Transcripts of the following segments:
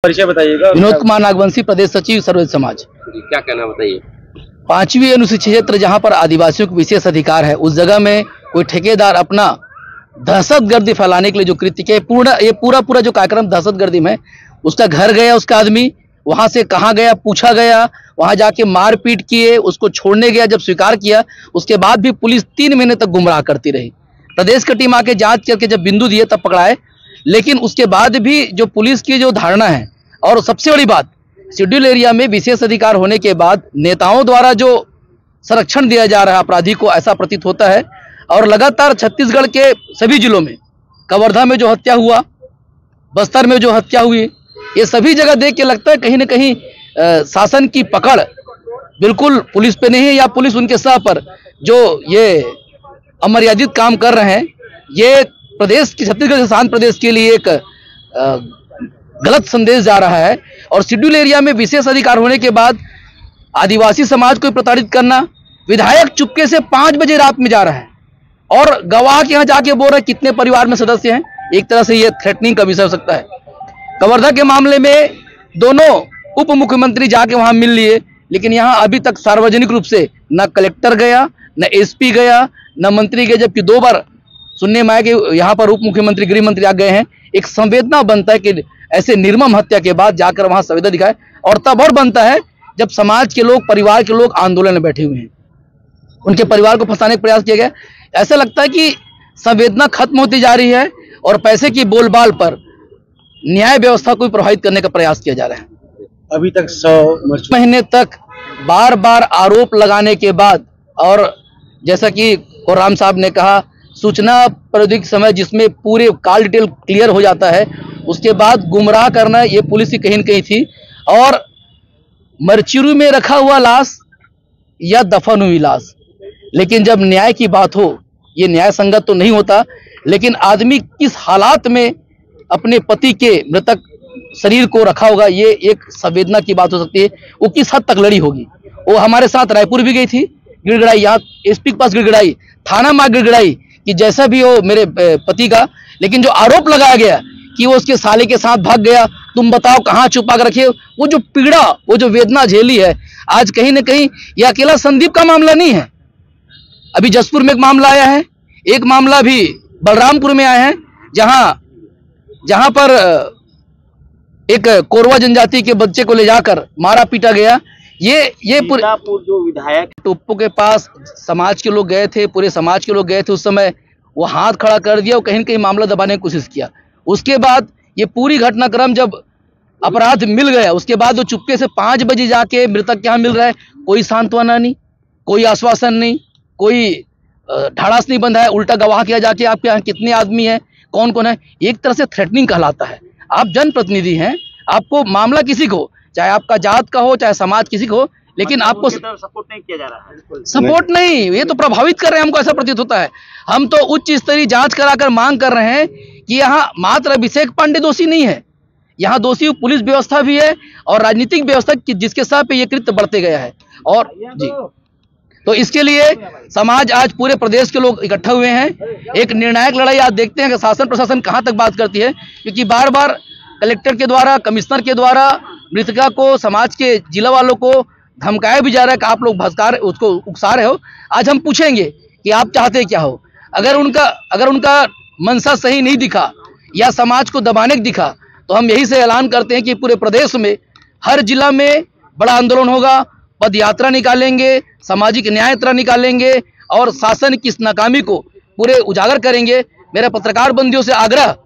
परिचय बताइएगा। विनोद कुमार नागवंशी, प्रदेश सचिव सर्वोदय समाज। क्या कहना बताइए। 5वीं अनुसूची क्षेत्र जहां पर आदिवासियों को विशेष अधिकार है, उस जगह में कोई ठेकेदार अपना दहशतगर्दी फैलाने के लिए जो कृत्य किया, पूरा जो कार्यक्रम दहशतगर्दी में, उसका घर गया, उसका आदमी वहां से कहाँ गया पूछा गया, वहां जाके मारपीट किए, उसको छोड़ने गया, जब स्वीकार किया उसके बाद भी पुलिस 3 महीने तक गुमराह करती रही। प्रदेश की टीम आके जांच करके जब बिंदु दिए तब पकड़ाए, लेकिन उसके बाद भी जो पुलिस की जो धारणा है, और सबसे बड़ी बात, शेड्यूल एरिया में विशेष अधिकार होने के बाद नेताओं द्वारा जो संरक्षण दिया जा रहा है अपराधी को, ऐसा प्रतीत होता है। और लगातार छत्तीसगढ़ के सभी जिलों में, कवर्धा में जो हत्या हुआ, बस्तर में जो हत्या हुई, ये सभी जगह देख के लगता है कहीं ना कहीं शासन की पकड़ बिल्कुल पुलिस पे नहीं है, या पुलिस उनके सह पर जो ये अमर्यादित काम कर रहे हैं, ये प्रदेश की, छत्तीसगढ़ शांत प्रदेश के लिए एक गलत संदेश जा रहा है। और शेड्यूल एरिया में विशेष अधिकार होने के बाद आदिवासी समाज को प्रताड़ित करना, विधायक चुपके से 5 बजे रात में जा रहा है और गवाह के यहाँ जाके बोल रहे हैं कितने परिवार में सदस्य हैं। एक तरह से ये थ्रेटनिंग का विषय हो सकता है। कवर्धा के मामले में दोनों उप मुख्यमंत्री जाके वहां मिल लिए, लेकिन यहाँ अभी तक सार्वजनिक रूप से न कलेक्टर गया, न एसपी गया, न मंत्री गए, जबकि 2 बार सुनने में आया कि यहाँ पर उप मुख्यमंत्री, गृह मंत्री आ गए हैं। एक संवेदना बनता है कि ऐसे निर्मम हत्या के बाद जाकर वहां संवेदना दिखाए, और तब और बनता है जब समाज के लोग, परिवार के लोग आंदोलन में बैठे हुए हैं, उनके परिवार को फंसाने का प्रयास किया गया। ऐसा लगता है कि संवेदना खत्म होती जा रही है और पैसे की बोलबाल पर न्याय व्यवस्था को प्रभावित करने का प्रयास किया जा रहा है। अभी तक 100 महीने तक बार बार आरोप लगाने के बाद, और जैसा कि कोराम साहब ने कहा, सूचना प्रौद्योगिकी समय जिसमें पूरे कॉल डिटेल क्लियर हो जाता है, उसके बाद गुमराह करना ये पुलिस की कहीं न कहीं थी। और मरचुरी में रखा हुआ लाश या दफन हुई लाश, लेकिन जब न्याय की बात हो, ये न्याय संगत तो नहीं होता, लेकिन आदमी किस हालात में अपने पति के मृतक शरीर को रखा होगा, ये एक संवेदना की बात हो सकती है। वो किस हद तक लड़ी होगी। वो हमारे साथ रायपुर भी गई थी, गिड़गिड़ाई, यहाँ एसपी के पास गिड़गिड़ाई, थाना में गिड़गिड़ाई कि जैसा भी हो मेरे पति का, लेकिन जो आरोप लगाया गया कि वो उसके साले के साथ भाग गया, तुम बताओ कहाँ छुपा कर रखे, वो जो पीड़ा, वो जो वेदना झेली है, आज कहीं ना कहीं ये अकेला संदीप का मामला नहीं है। अभी जसपुर में एक मामला आया है, एक मामला भी बलरामपुर में आया है, जहां पर एक कोरवा जनजाति के बच्चे को ले जाकर मारा पीटा गया। ये पूरे जो विधायक टोप्पो के पास समाज के लोग गए थे, पूरे समाज के लोग गए थे, उस समय वो हाथ खड़ा कर दिया और कहीं न कहीं मामला दबाने की कोशिश किया। उसके बाद ये पूरी घटनाक्रम जब अपराध मिल गया, उसके बाद वो चुपके से 5 बजे जाके मृतक के यहाँ मिल रहा है। कोई सांत्वना नहीं, कोई आश्वासन नहीं, कोई ढाढ़स नहीं बंधा है, उल्टा गवाह किया जाके आपके यहाँ कितने आदमी हैं, कौन कौन है। एक तरह से थ्रेटनिंग कहलाता है। आप जनप्रतिनिधि हैं, आपको मामला किसी को, चाहे आपका जात का हो, चाहे समाज किसी को हो, लेकिन आपको सपोर्ट नहीं किया जा रहा है। सपोर्ट नहीं, ये तो प्रभावित कर रहे हैं, हमको ऐसा प्रतीत होता है। हम तो उच्च स्तरीय जांच कराकर मांग कर रहे हैं कि यहाँ मात्र अभिषेक पांडे दोषी नहीं है, यहाँ दोषी पुलिस व्यवस्था भी है और राजनीतिक व्यवस्था जिसके साथ पे ये कृत्य बढ़ते गया है। और जी, तो इसके लिए समाज, आज पूरे प्रदेश के लोग इकट्ठा हुए हैं। एक निर्णायक लड़ाई आज देखते हैं कि शासन प्रशासन कहां तक बात करती है, क्योंकि बार बार कलेक्टर के द्वारा, कमिश्नर के द्वारा मृतका को, समाज के जिला वालों को धमकाया भी जा रहा है कि आप लोग भस्कार उसको उकसा रहे हो। आज हम पूछेंगे कि आप चाहते क्या हो। अगर उनका मंशा सही नहीं दिखा या समाज को दबाने को दिखा, तो हम यही से ऐलान करते हैं कि पूरे प्रदेश में हर जिला में बड़ा आंदोलन होगा, पद यात्रा निकालेंगे, सामाजिक न्याय यात्रा निकालेंगे और शासन की इस नाकामी को पूरे उजागर करेंगे। मेरा पत्रकार बंधुओं से आग्रह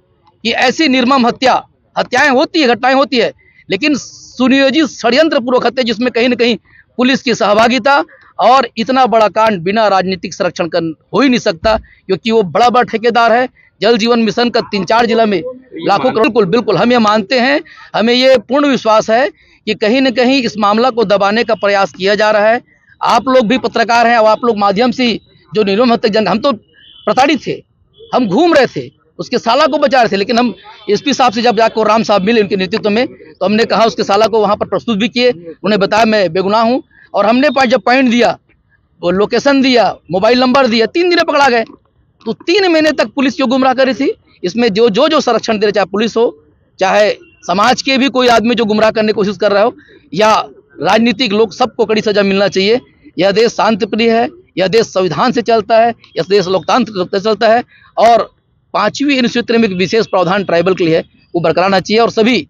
कि ऐसी निर्मम हत्याएं होती है, घटनाएं होती है, लेकिन सुनियोजित षड्यंत्र पूर्वक हत्या जिसमें कहीं न कहीं पुलिस की सहभागिता, और इतना बड़ा कांड बिना राजनीतिक संरक्षण का हो ही नहीं सकता, क्योंकि वो बड़ा ठेकेदार है। जल जीवन मिशन का 3-4 जिला में लाखों करोड़, बिल्कुल हम ये मानते हैं, हमें ये पूर्ण विश्वास है कि कहीं न कहीं इस मामला को दबाने का प्रयास किया जा रहा है। आप लोग भी पत्रकार हैं और आप लोग माध्यम से जो निर्मम हत्या जंग, हम तो प्रताड़ित थे, हम घूम रहे थे, उसके साला को बचा रहे थे, लेकिन हम एसपी साहब से जब जाकर राम साहब मिले उनके नेतृत्व में, तो हमने कहा उसके साला को वहां पर प्रस्तुत भी किए, उन्हें बताया मैं बेगुनाह हूं, और हमने जब पॉइंट दिया, वो लोकेशन दिया, मोबाइल नंबर दिया, 3 दिन पकड़ा गए। तो 3 महीने तक पुलिस क्यों गुमराह कर रही थी। इसमें जो संरक्षण दे रहे, चाहे पुलिस हो, चाहे समाज के भी कोई आदमी जो गुमराह करने की कोशिश कर रहा हो या राजनीतिक लोग, सबको कड़ी सजा मिलना चाहिए। यह देश शांति प्रिय है, यह देश संविधान से चलता है, यह देश लोकतंत्र से चलता है और 5वीं अनुसूची में एक विशेष प्रावधान ट्राइबल के लिए है, वो बरकरार रहना चाहिए और सभी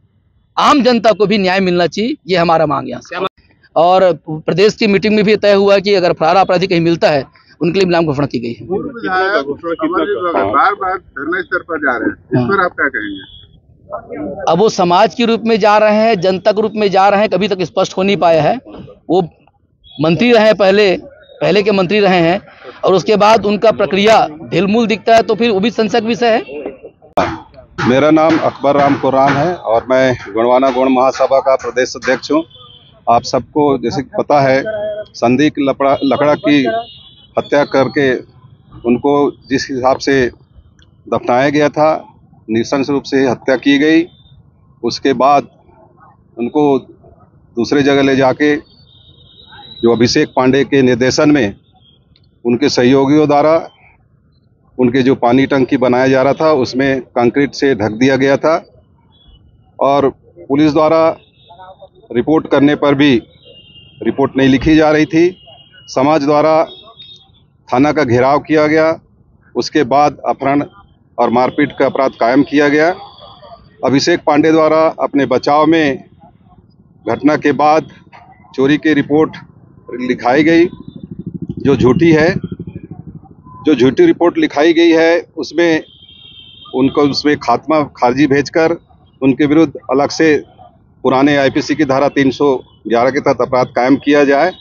आम जनता को भी न्याय मिलना चाहिए। ये हमारा मांग यहाँ से। और प्रदेश की मीटिंग में भी तय हुआ कि अगर फरार अपराधी कहीं मिलता है उनके लिए इनाम घोषणा की गई है। बार बार धरना स्तर पर जा रहे हैं, इस पर आप क्या कहेंगे? अब वो समाज के रूप में जा रहे हैं, जनता के रूप में जा रहे हैं, कभी तक स्पष्ट हो नहीं पाया है। वो मंत्री रहे हैं, पहले के मंत्री रहे हैं और उसके बाद उनका प्रक्रिया ढिलमुल दिखता है, तो फिर वो भी संशय का विषय है। मेरा नाम अकबर राम कुर्रान है और मैं गोंडवाना गौड़ महासभा का प्रदेश अध्यक्ष हूँ। आप सबको जैसे पता है, संदीप लकड़ा की हत्या करके उनको जिस हिसाब से दफनाया गया था, नृशंस रूप से हत्या की गई। उसके बाद उनको दूसरे जगह ले जाके जो अभिषेक पांडे के निर्देशन में उनके सहयोगियों द्वारा उनके जो पानी टंकी बनाया जा रहा था उसमें कंक्रीट से ढक दिया गया था और पुलिस द्वारा रिपोर्ट करने पर भी रिपोर्ट नहीं लिखी जा रही थी। समाज द्वारा थाना का घेराव किया गया, उसके बाद अपहरण और मारपीट का अपराध कायम किया गया। अभिषेक पांडे द्वारा अपने बचाव में घटना के बाद चोरी की रिपोर्ट लिखाई गई जो झूठी है। जो झूठी रिपोर्ट लिखाई गई है उसमें उनको उसमें खारिजी भेजकर उनके विरुद्ध अलग से पुराने आईपीसी की धारा 311 के तहत अपराध कायम किया जाए।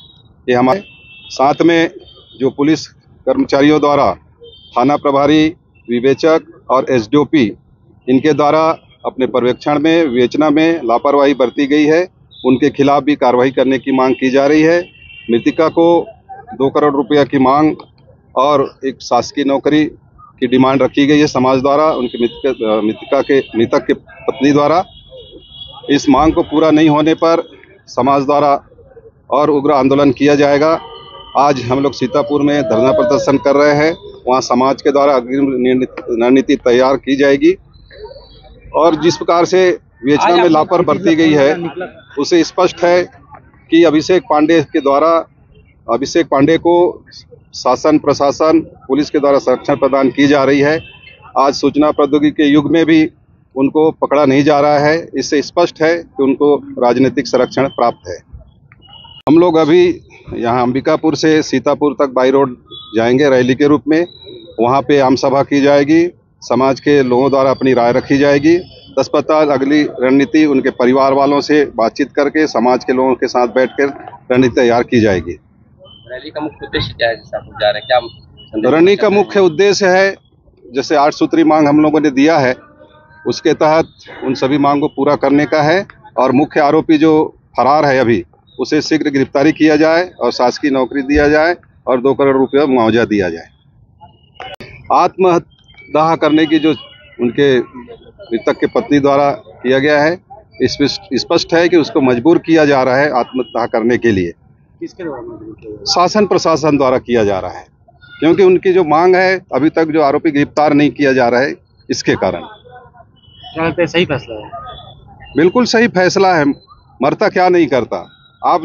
ये हमारे साथ में जो पुलिस कर्मचारियों द्वारा थाना प्रभारी, विवेचक और एसडीओपी इनके द्वारा अपने पर्यवेक्षण में विवेचना में लापरवाही बरती गई है, उनके खिलाफ भी कार्रवाई करने की मांग की जा रही है। मृतिका को 2 करोड़ रुपया की मांग और एक शासकीय नौकरी की डिमांड रखी गई है समाज द्वारा, उनके मृतक के पत्नी द्वारा। इस मांग को पूरा नहीं होने पर समाज द्वारा और उग्र आंदोलन किया जाएगा। आज हम लोग सीतापुर में धरना प्रदर्शन कर रहे हैं, वहाँ समाज के द्वारा अग्रिम रणनीति तैयार की जाएगी और जिस प्रकार से विवेचना में लापरवाही बरती गई है उसे स्पष्ट है कि अभिषेक पांडे को शासन प्रशासन पुलिस के द्वारा संरक्षण प्रदान की जा रही है। आज सूचना प्रौद्योगिकी के युग में भी उनको पकड़ा नहीं जा रहा है, इससे स्पष्ट है कि उनको राजनीतिक संरक्षण प्राप्त है। हम लोग अभी यहाँ अंबिकापुर से सीतापुर तक बाई रोड जाएंगे रैली के रूप में, वहाँ पे आम सभा की जाएगी, समाज के लोगों द्वारा अपनी राय रखी जाएगी। तत्पश्चात अगली रणनीति उनके परिवार वालों से बातचीत करके समाज के लोगों के साथ बैठकर रणनीति तैयार की जाएगी। रैली का मुख्य उद्देश्य क्या है, जैसे आप जा रहे हैं, क्या रैली का मुख्य उद्देश्य है, जैसे 8 सूत्री मांग हम लोगों ने दिया है उसके तहत उन सभी मांग को पूरा करने का है और मुख्य आरोपी जो फरार है अभी उसे शीघ्र गिरफ्तारी किया जाए और शासकीय नौकरी दिया जाए और 2 करोड़ रुपया मुआवजा दिया जाए। आत्मदाह करने की जो उनके मृतक के पत्नी द्वारा किया गया है, स्पष्ट है कि उसको मजबूर किया जा रहा है आत्मदाह करने के लिए। किसके द्वारा मजबूर किया जा रहा है? शासन प्रशासन द्वारा किया जा रहा है, क्योंकि उनकी जो मांग है अभी तक जो आरोपी गिरफ्तार नहीं किया जा रहा है, इसके कारण। क्या लगता है सही फैसला है? बिल्कुल सही फैसला है, मरता क्या नहीं करता। आप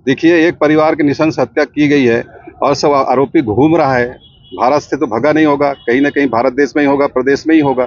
देखिए, एक परिवार की नृशंस हत्या की गई है और सब आरोपी घूम रहा है। भारत से तो भगा नहीं होगा, कहीं ना कहीं भारत देश में ही होगा, प्रदेश में ही होगा।